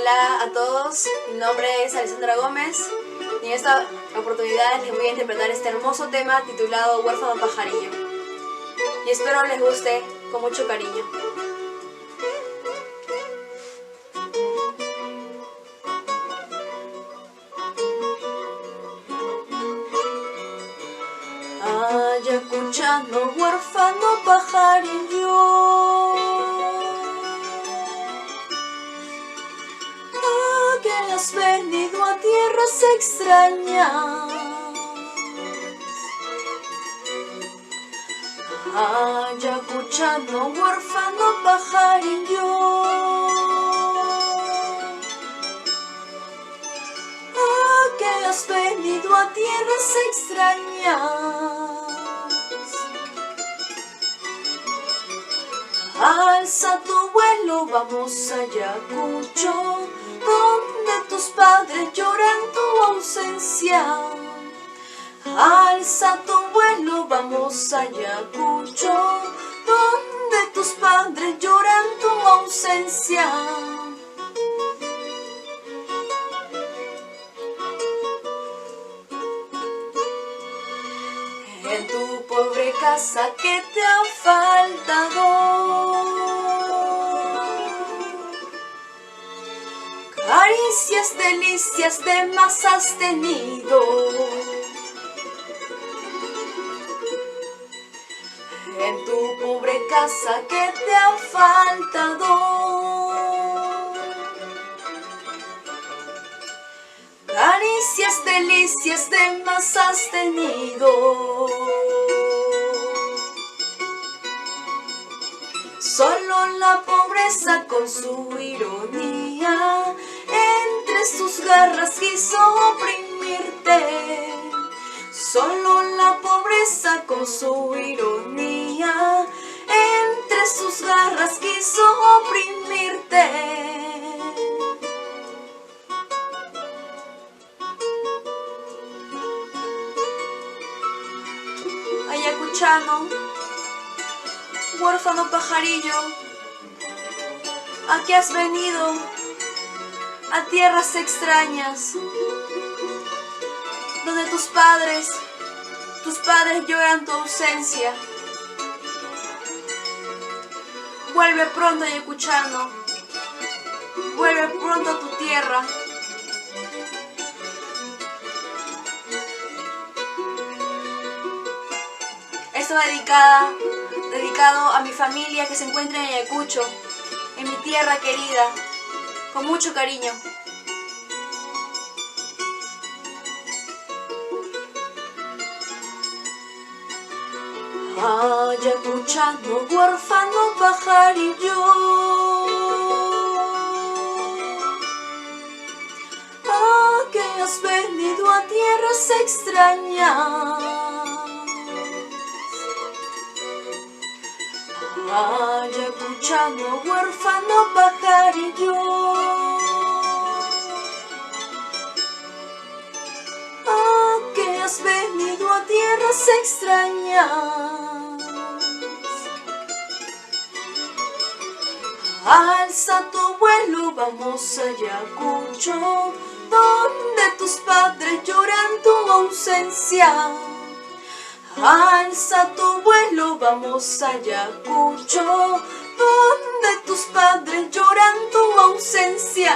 Hola a todos, mi nombre es Alessandra Gómez y en esta oportunidad les voy a interpretar este hermoso tema titulado Huérfano Pajarillo. Y espero les guste con mucho cariño. Ayacuchano, huérfano pajarillo, que has venido a tierras extrañas. Ayacuchano, huérfano pajarillo, que has venido a tierras extrañas. Alza tu vuelo, vamos a Ayacucho, donde tus padres lloran tu ausencia. Alza tu vuelo, vamos a Ayacucho, donde tus padres lloran tu ausencia. En tu pobre casa que te ha faltado, caricias, delicias de más has tenido. En tu pobre casa que te ha faltado, caricias, delicias de más has tenido. Solo la pobreza con su ironía entre sus garras quiso oprimirte. Solo la pobreza con su ironía entre sus garras quiso oprimirte. Ayacuchano, huérfano pajarillo, ¿a qué has venido? A tierras extrañas, donde tus padres lloran tu ausencia. Vuelve pronto, Ayacuchano, vuelve pronto a tu tierra. Esto dedicado a mi familia que se encuentra en Ayacucho, en mi tierra querida, con mucho cariño. Ayacuchano, huérfano pajarillo, que has venido a tierras extrañas. Ayacuchano, huérfano pajarillo, que has venido a tierras extrañas. Alza tu vuelo, vamos a Ayacucho, donde tus padres lloran tu ausencia. Alza tu vuelo, vamos a Ayacucho, donde tus padres lloran tu ausencia.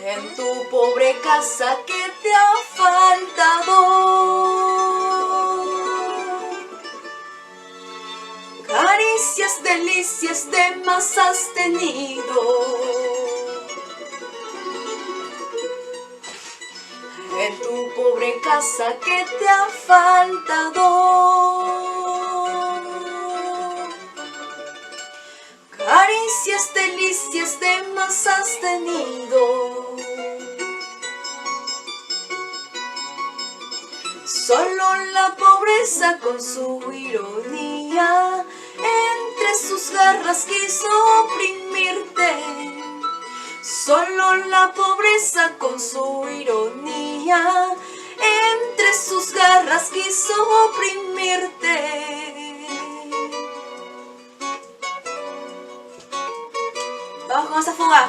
En tu pobre casa que te ha faltado, caricias, delicias de más has tenido. En tu pobre casa que te ha faltado, caricias, delicias de más has tenido. Solo la pobreza con su ironía entre sus garras quiso oprimirte. Solo la pobreza con su ironía entre sus garras quiso oprimir. dormirte. Vamos con esta fuga.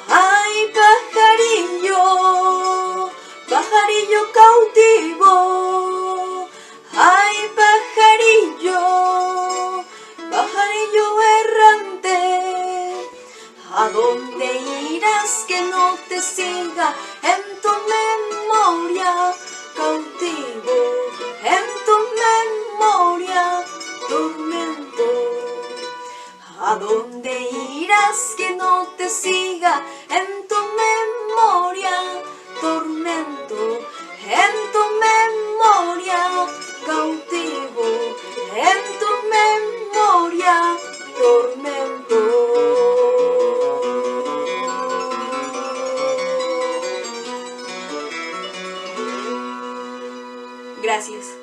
Ay, pajarillo, pajarillo cautivo. Ay, pajarillo, pajarillo errante. ¿A dónde irás que no te siga en tu memoria cautivo? En tu memoria tormento. ¿A dónde irás que no te siga en tu memoria tormento? En tu memoria cautivo, en tu memoria tormento. Gracias.